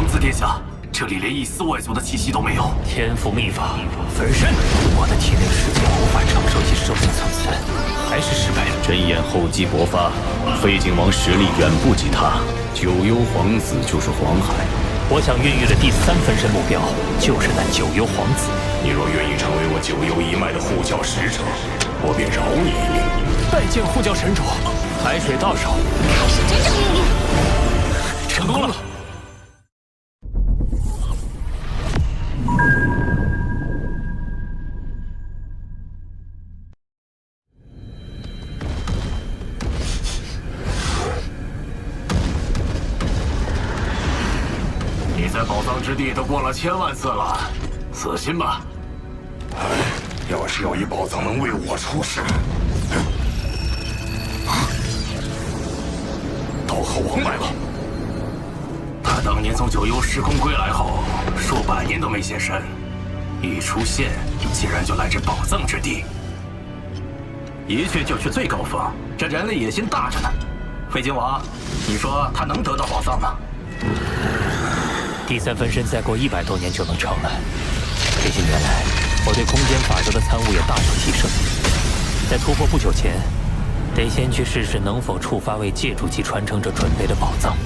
皇子殿下，这里连一丝外族的气息都没有。天赋秘法分身，我的体内时间无法承受其兽性层次，还是失败了。真眼厚积薄发，废景王实力远不及他。九幽皇子就是黄海。我想孕育的第3分身目标就是那九幽皇子。你若愿意成为我九幽一脉的护教使者，我便饶你一命。拜见护教神主，海水到手，开始真正命运。成功了。你在宝藏之地都过了1000万次了，死心吧。要是有一宝藏能为我出世，刀和王来了。他当年从九幽时空归来后，数百年都没现身，一出现竟然就来至宝藏之地，一去就是最高峰。这人类野心大着呢。废景王，你说他能得到宝藏吗？第3分身再过100多年就能成了。这些年来，我对空间法则的参悟也大有提升。在突破不久前，得先去试试能否触发为借助级传承者准备的宝藏。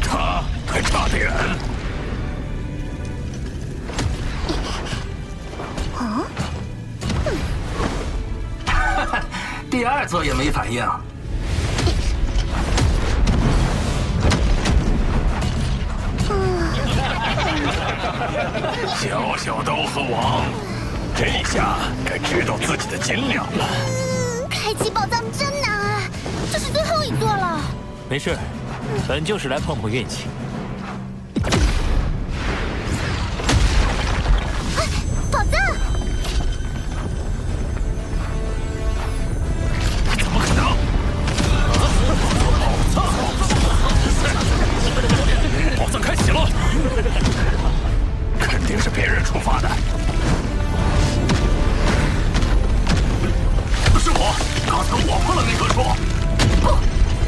他还差得远。第2座也没反应。小小刀河王，这下该知道自己的斤两了。开启宝藏真难啊，这是最后一座了。没事，本就是来碰碰运气。宝藏！怎么可能？宝藏开启了，肯定是别人触发的。是我，刚才我碰了那棵树。不，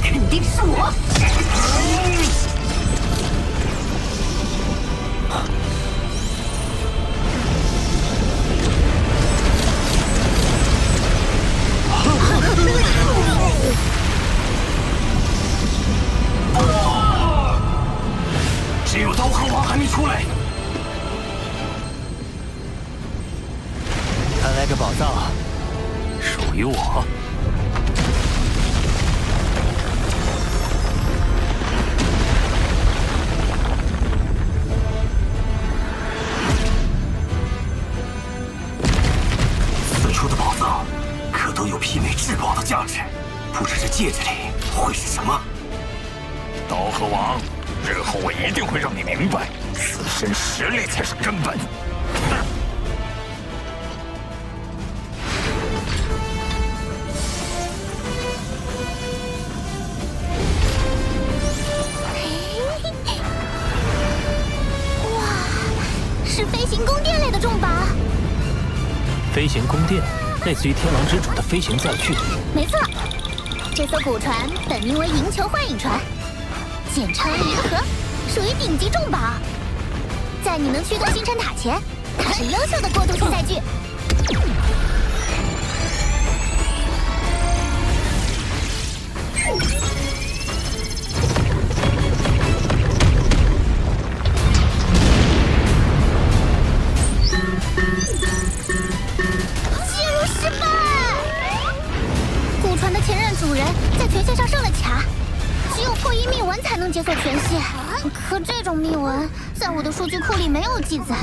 肯定是我。只有刀河王还没出来。看来这宝藏属于我。此处的宝藏可都有媲美至宝的价值，不知这戒指里会是什么？刀河王，日后我一定会让你明白，自身实力才是根本。是飞行宫殿类的重宝。飞行宫殿，类似于天狼之主的飞行载具。没错，这艘古船本名为银球幻影船，简称银河，属于顶级重宝。在你能驱动星辰塔前，它是优秀的过渡性载具。接入失败。古船的前任主人在权限上上了卡，只有破译密文才能解锁权限。可这种密文在我的数据库里没有记载。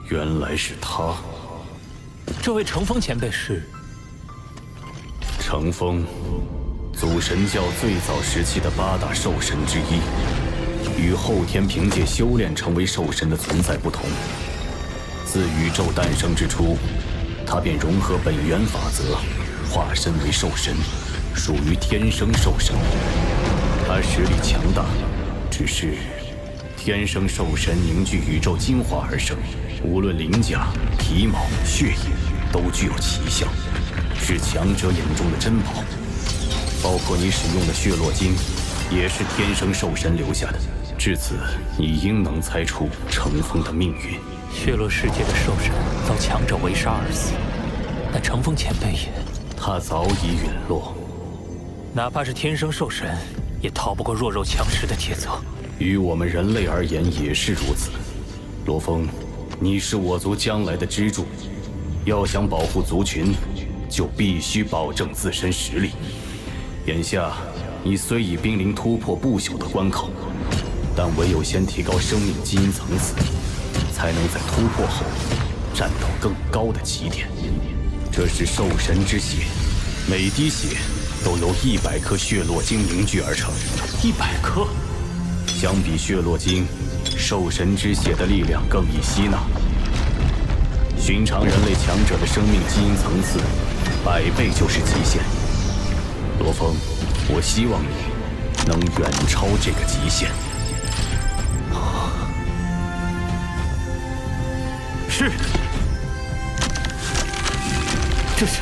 原来是他。这位乘风前辈是？乘风，祖神教最早时期的8大兽神之一，与后天凭借修炼成为兽神的存在不同。自宇宙诞生之初，他便融合本源法则，化身为兽神，属于天生兽神。他实力强大，只是天生兽神凝聚宇宙精华而生，无论鳞甲、皮毛、血液，都具有奇效，是强者眼中的珍宝。包括你使用的血络晶，也是天生兽神留下的。至此，你应能猜出程风的命运。血落世界的兽神遭强者围杀而死，但程风前辈也……他早已陨落。哪怕是天生兽神，也逃不过弱肉强食的铁则。于我们人类而言也是如此。罗峰，你是我族将来的支柱，要想保护族群，就必须保证自身实力。眼下，你虽已濒临突破不朽的关口，但唯有先提高生命基因层次，才能在突破后站到更高的起点。这是兽神之血，每滴血都由100颗血络晶凝聚而成。100颗。相比血络晶，兽神之血的力量更易吸纳。寻常人类强者的生命基因层次，100倍就是极限。罗峰，我希望你能远超这个极限。是。这是。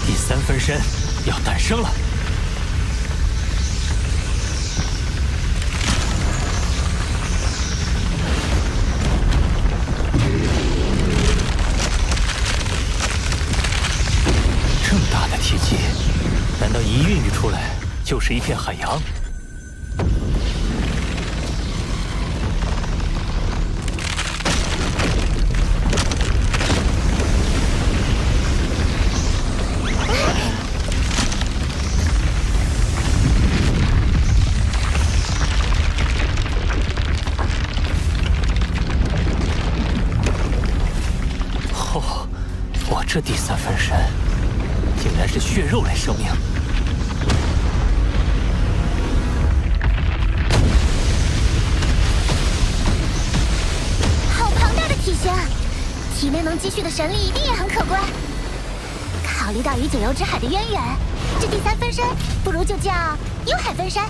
第3分身要诞生了。这么大的体积，难道一孕育出来就是一片海洋？这第3分身竟然是血肉类生命，好庞大的体型，体内能积蓄的神力一定也很可观。考虑到与九幽之海的渊源，这第3分身不如就叫幽海分身。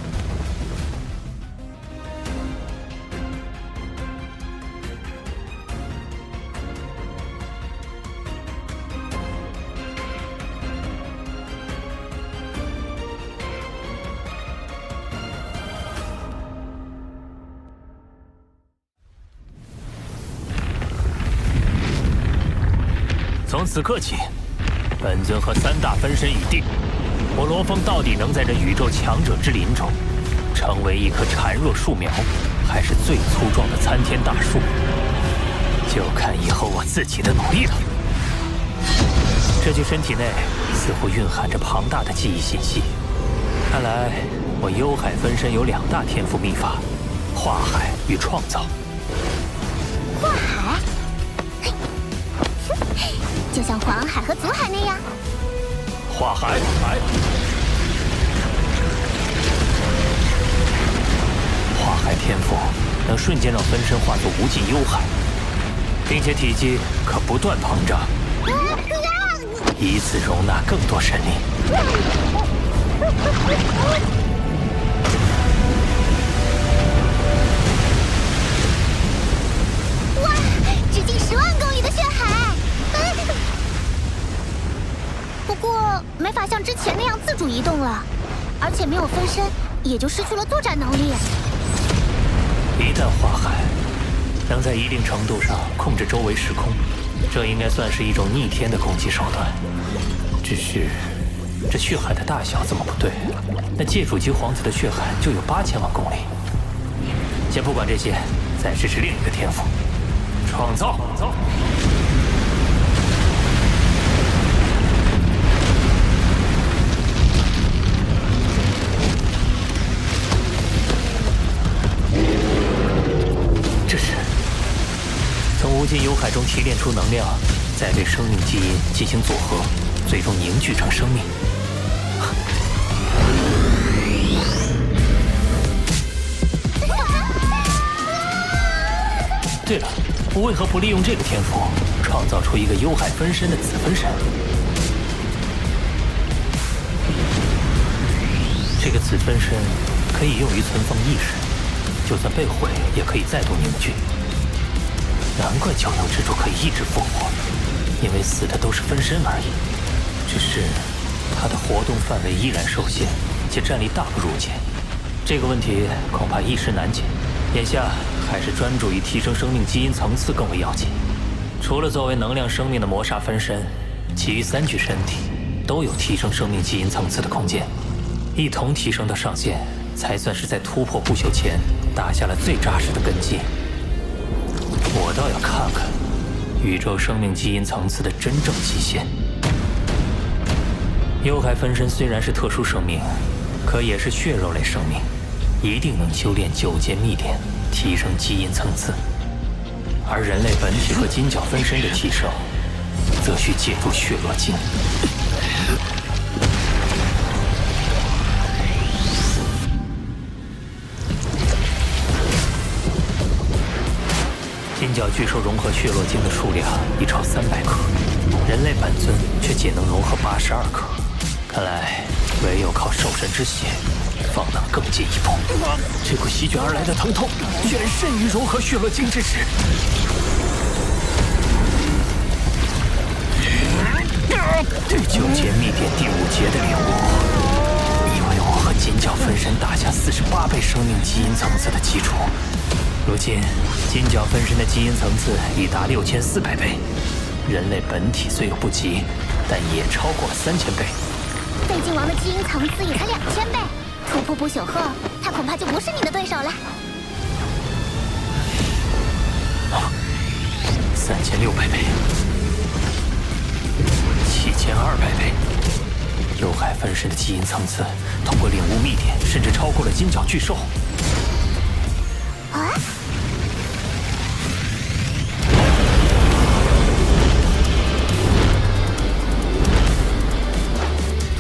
从此刻起，本尊和3大分身已定。我罗峰到底能在这宇宙强者之林中，成为一棵孱弱树苗，还是最粗壮的参天大树，就看以后我自己的努力了。这具身体内似乎蕴含着庞大的记忆信息，看来我幽海分身有2大天赋秘法：化海与创造。化海？就像黄海和祖海那样。化海，化海天赋能瞬间让分身化作无尽幽海，并且体积可不断膨胀，以此容纳更多神力。哇，直径10万公里的血海！不过没法像之前那样自主移动了，而且没有分身，也就失去了作战能力。一旦化海，能在一定程度上控制周围时空，这应该算是一种逆天的攻击手段。只是这血海的大小怎么不对？那界主级皇子的血海就有8000万公里。先不管这些，再试试另一个天赋：创造。这是从无尽幽海中提炼出能量，再对生命基因进行组合，最终凝聚成生命。对了，我为何不利用这个天赋，创造出一个幽海分身的子分身？这个子分身可以用于存放意识，就算被毁，也可以再度凝聚。难怪九幽之柱可以一直复活，因为死的都是分身而已。只是它的活动范围依然受限，且战力大不如前。这个问题恐怕一时难解。眼下还是专注于提升生命基因层次更为要紧。除了作为能量生命的魔煞分身，其余3具身体都有提升生命基因层次的空间。一同提升到上限，才算是在突破不朽前打下了最扎实的根基。我倒要看看宇宙生命基因层次的真正极限。幽海分身虽然是特殊生命，可也是血肉类生命，一定能修炼9阶秘典，提升基因层次。而人类本体和金角分身的提升，则需借助血络晶。金角巨兽融合血络晶的数量已超300克，人类本尊却仅能融合82克。看来唯有靠兽神之血，方能更进一步。这股席卷而来的疼痛，远甚于融合血络晶之时。9阶秘典第5节的领悟，已为我和金角分身打下48倍生命基因层次的基础。如今，金角分身的基因层次已达6400倍，人类本体虽有不及，但也超过了3000倍。废金王的基因层次也才2000倍，突破不朽后，他恐怕就不是你的对手了。3600倍，7200倍。幽海分身的基因层次，通过领悟秘典，甚至超过了金角巨兽。啊！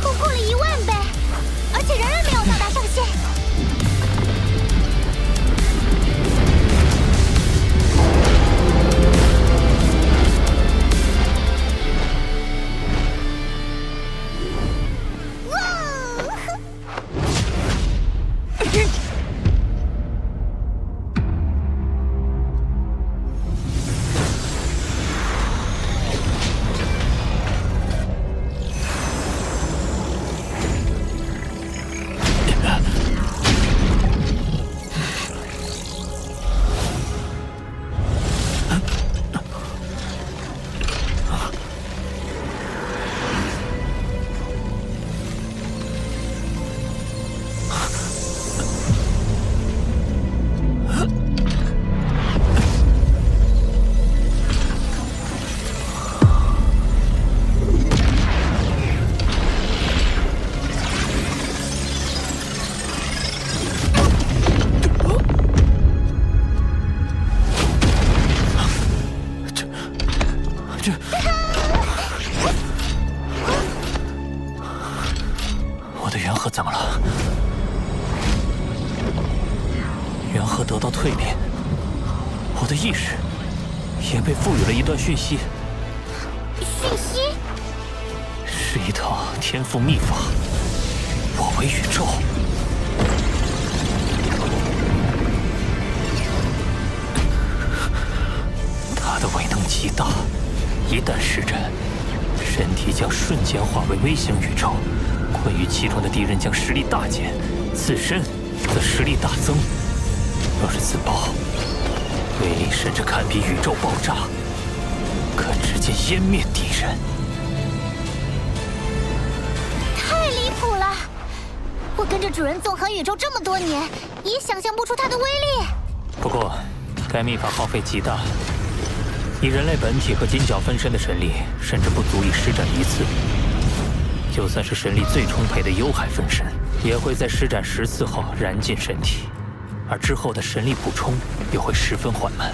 突破了10000倍，而且仍然没有到达上限。我的元核怎么了？元核得到蜕变，我的意识也被赋予了一段讯息。讯息是一套天赋秘法，我为宇宙。它的威能极大，一旦施展，身体将瞬间化为微型宇宙，困于其中的敌人将实力大减，自身则实力大增。若是自爆，威力甚至堪比宇宙爆炸，可直接湮灭敌人。太离谱了！我跟着主人纵横宇宙这么多年，也想象不出它的威力。不过，该秘法耗费极大，以人类本体和金角分身的神力，甚至不足以施展一次。就算是神力最充沛的幽海分身，也会在施展10次后燃尽身体，而之后的神力补充又会十分缓慢。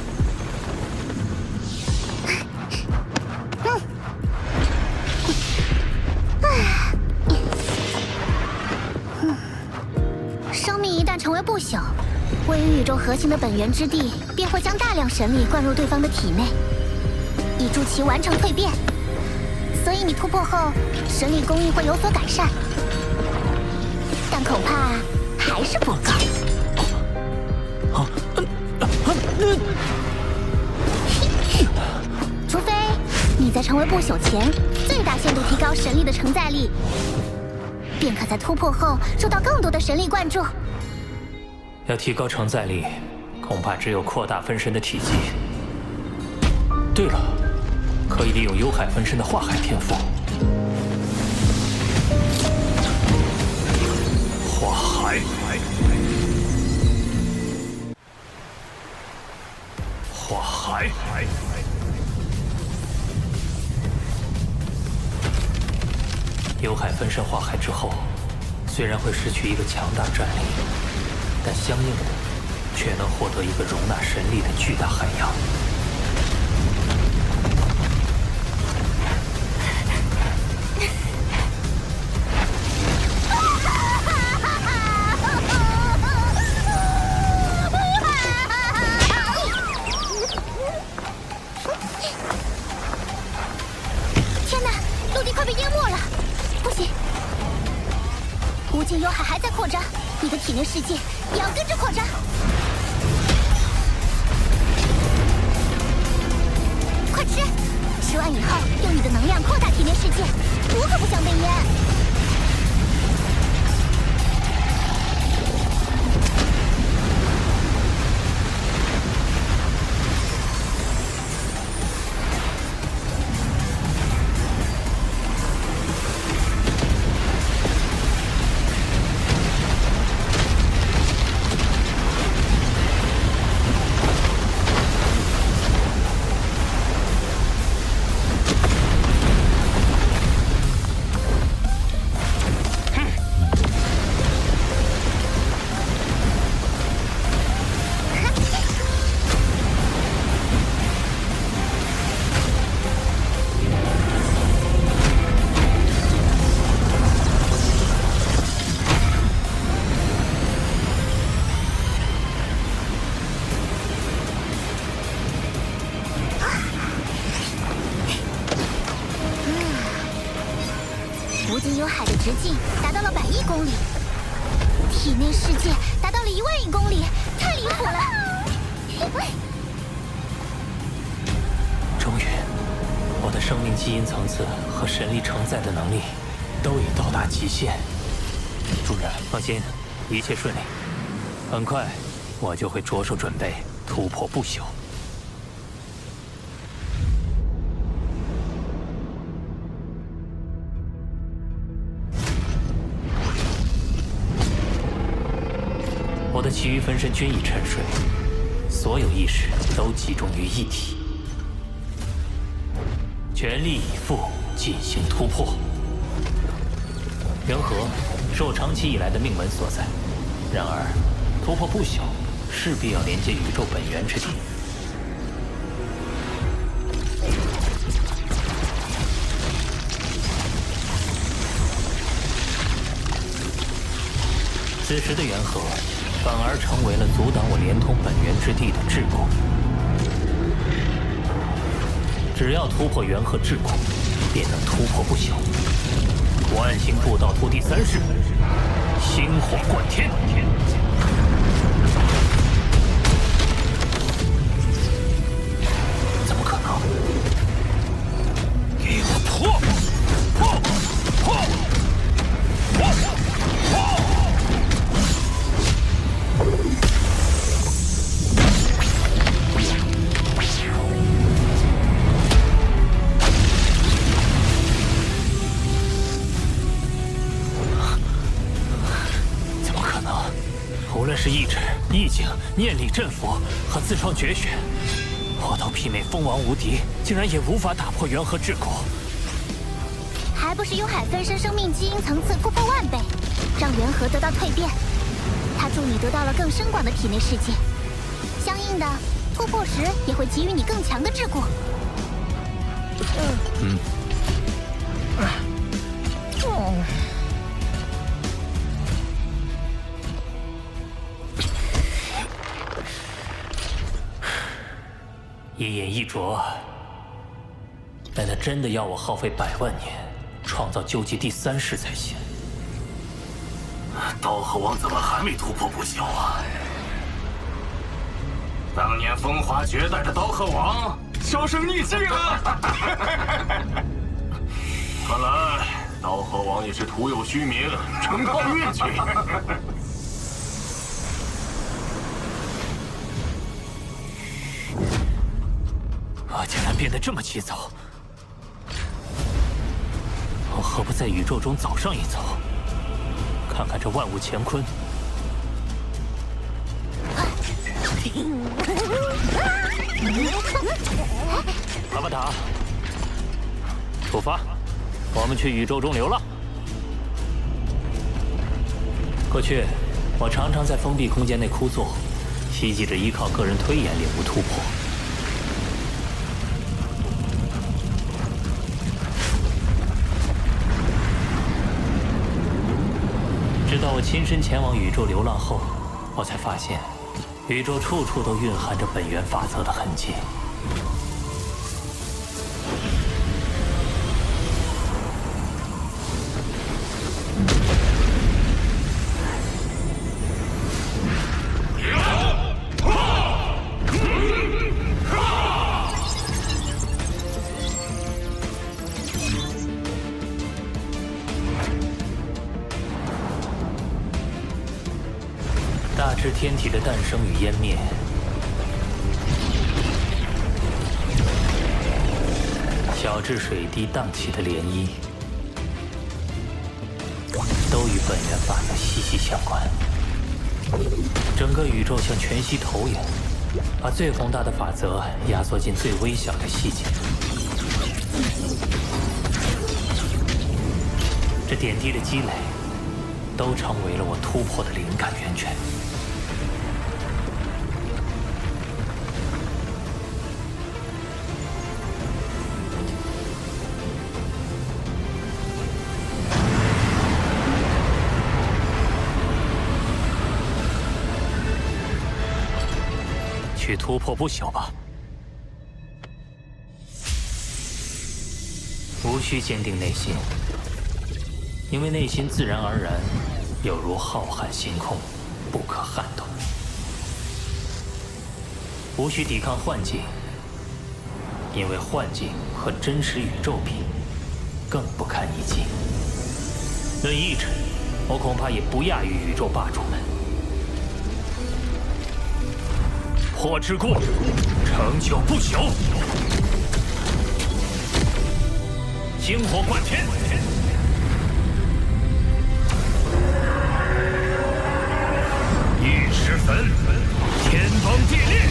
生命一旦成为不朽，位于宇宙核心的本源之地，便会将大量神力灌入对方的体内，以助其完成蜕变。所以你突破后，神力供应会有所改善，但恐怕还是不够。除非你在成为不朽前，最大限度提高神力的承载力，便可在突破后受到更多的神力灌注。要提高承载力，恐怕只有扩大分身的体积。对了，可以利用幽海分身的化海天赋。化海，化海，幽海分身化海之后，虽然会失去一个强大战力，但相应的却能获得一个容纳神力的巨大海洋。天哪，陆地快被淹没了！不行，无尽幽海还在扩张，你的体内世界也要跟着扩张。快吃！吃完以后，用你的能量扩大体内世界，我可不想被淹。无尽幽海的直径达到了100亿公里，体内世界达到了1万亿公里，太离谱了！终于，我的生命基因层次和神力承载的能力都已到达极限。主人，放心，一切顺利。很快，我就会着手准备突破不朽。我的其余分身均已沉睡，所有意识都集中于一体，全力以赴进行突破。元核是我长期以来的命门所在，然而突破不朽势必要连接宇宙本源之地。此时的元核反而成为了阻挡我连通本源之地的桎梏。只要突破元核桎梏，便能突破不朽。万行步道图第3式，星火贯天。怎么可能？给我破！破！破！破！破！无论是意志、意境、念力、阵符和自创绝学，我都媲美蜂王无敌，竟然也无法打破元核桎梏。还不是幽海分身生命基因层次突破10000倍，让元核得到蜕变。它助你得到了更深广的体内世界，相应的突破时也会给予你更强的桎梏。一饮一啄，但他真的要我耗费100万年，创造究极第3世才行。刀河王怎么还没突破不朽啊？当年风华绝代的刀河王销声匿迹了。看来刀河王也是徒有虚名，纯靠运气。我竟然变得这么急躁，我何不在宇宙中走上一遭，看看这万物乾坤？阿巴达，出发，我们去宇宙中流浪。过去，我常常在封闭空间内枯坐，希冀着依靠个人推演领悟突破。直到我亲身前往宇宙流浪后，我才发现，宇宙处处都蕴含着本源法则的痕迹。大至天体的诞生与湮灭，小至水滴荡起的涟漪，都与本源法则息息相关。整个宇宙像全息投影，把最宏大的法则压缩进最微小的细节。这点滴的积累，都成为了我突破的灵感源泉。去突破不朽吧，无需坚定内心，因为内心自然而然有如浩瀚星空，不可撼动。无需抵抗幻境，因为幻境和真实宇宙比，更不堪一击。论意志，我恐怕也不亚于宇宙霸主们。破之过，成就不朽。星火贯天，玉石焚，天崩地裂。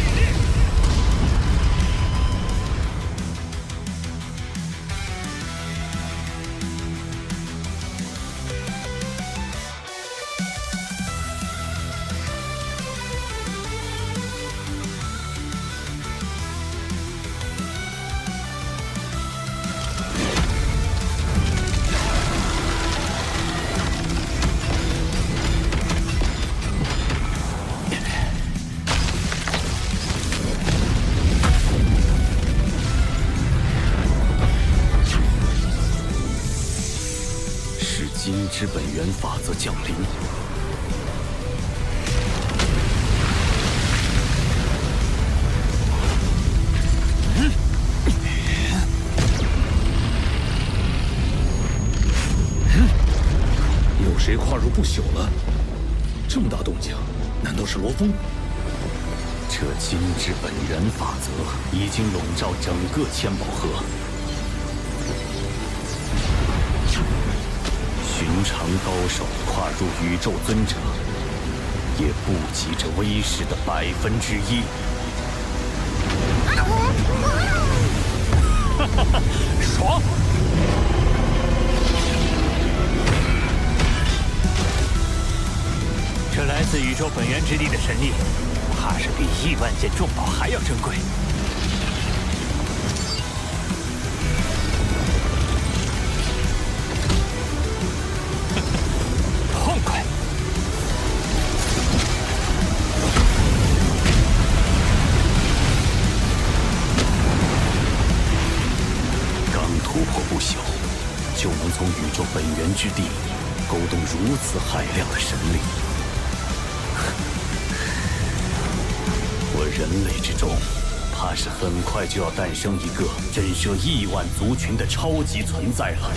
金之本源法则降临。有谁跨入不朽了？这么大动静，难道是罗峰？这金之本源法则已经笼罩整个千宝河。寻常高手跨入宇宙尊者，也不及这威势的1/1。哈哈哈，爽！这来自宇宙本源之地的神力，怕是比亿万件重宝还要珍贵。痛快！突破不朽，就能从宇宙本源之地勾动如此海量的神力。我人类之中，怕是很快就要诞生一个震慑亿万族群的超级存在了。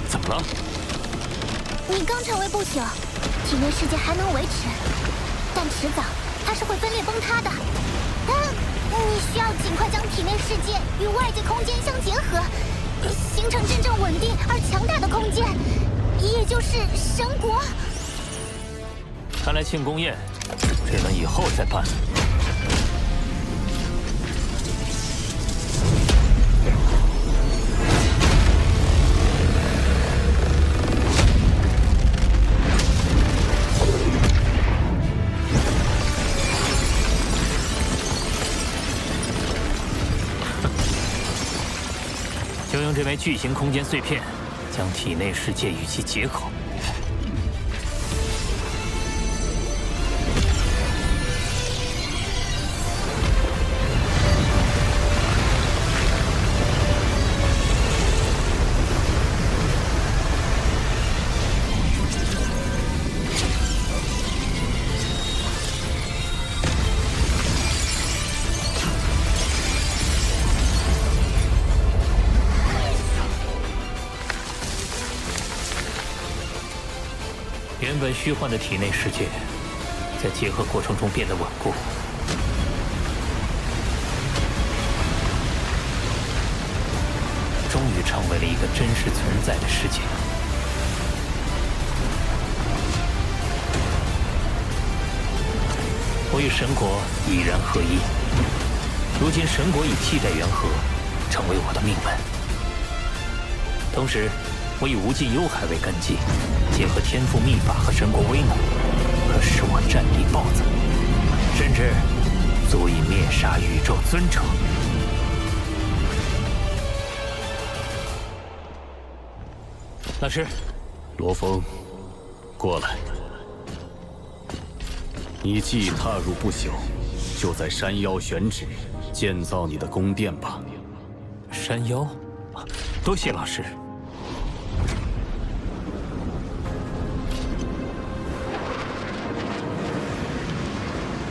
怎么了？你刚成为不朽，体内世界还能维持，但迟早它是会分裂崩塌的。你需要尽快将体内世界与外界空间相结合，形成真正稳定而强大的空间，也就是神国。看来庆功宴只能以后再办。就用这枚巨型空间碎片，将体内世界与其结合。原本虚幻的体内世界，在结合过程中变得稳固。终于成为了一个真实存在的世界。我与神国已然合一，如今神国以气债元合，成为我的命门。同时，我以无尽幽海为根基，结合天赋秘法和神国威能，可使我战力暴增，甚至足以灭杀宇宙尊者。老师，罗峰，过来。你既踏入不朽，就在山腰选址建造你的宫殿吧。山腰，多谢老师。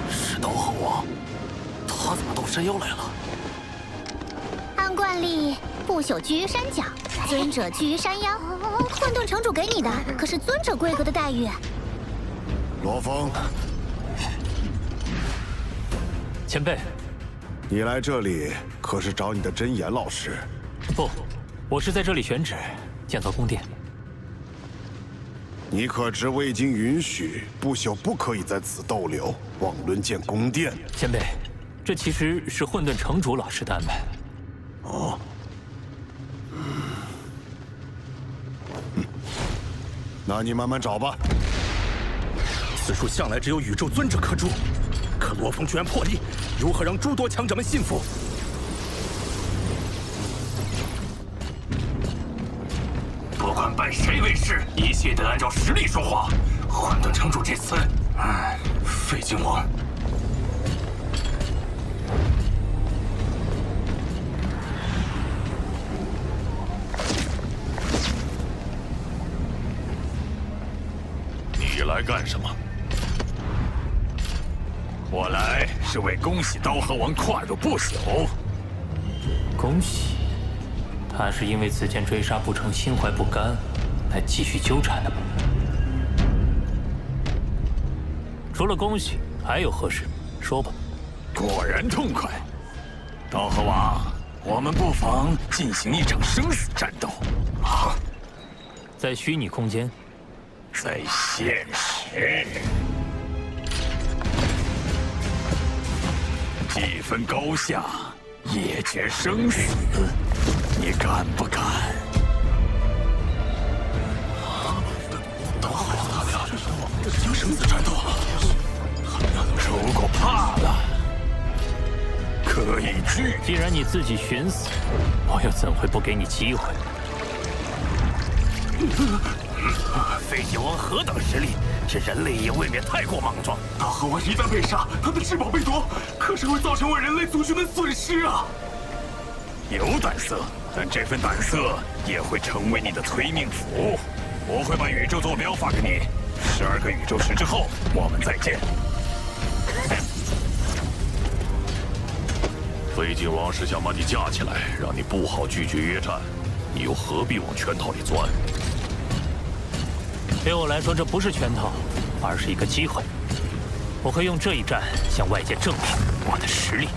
是刀和王，他怎么到山腰来了？按惯例，不朽居于山脚，尊者居于山腰。混沌城主给你的可是尊者规格的待遇。罗峰，前辈，你来这里可是找你的真言老师？不，我是在这里选址建造宫殿。你可知未经允许，不朽不可以在此逗留，妄论建宫殿。前辈，这其实是混沌城主老师的安排。哦，那你慢慢找吧。此处向来只有宇宙尊者可住，可罗峰居然破例，如何让诸多强者们信服？不管拜谁为师，一切得按照实力说话。混沌城主这次，废君王。你来干什么？我来是为恭喜刀河王跨入不朽。恭喜，他是因为此剑追杀不成，心怀不甘，来继续纠缠的吗？除了恭喜，还有何事？说吧。果然痛快。刀河王，我们不妨进行一场生死战斗。啊，在虚拟空间，在现实。既分高下，也决生死，你敢不敢？刀河王他俩这是生死战斗了。如果怕了，可以拒。既然你自己寻死，我又怎会不给你机会？废景王何等实力，这人类也未免太过莽撞。大河王一旦被杀，他的至宝被夺，可是会造成我人类族群的损失啊！有胆色，但这份胆色也会成为你的催命符。我会把宇宙坐标发给你，12个宇宙时之后，我们再见。废景王是想把你架起来，让你不好拒绝约战，你又何必往圈套里钻？对我来说，这不是圈套，而是一个机会。我会用这一战向外界证明我的实力。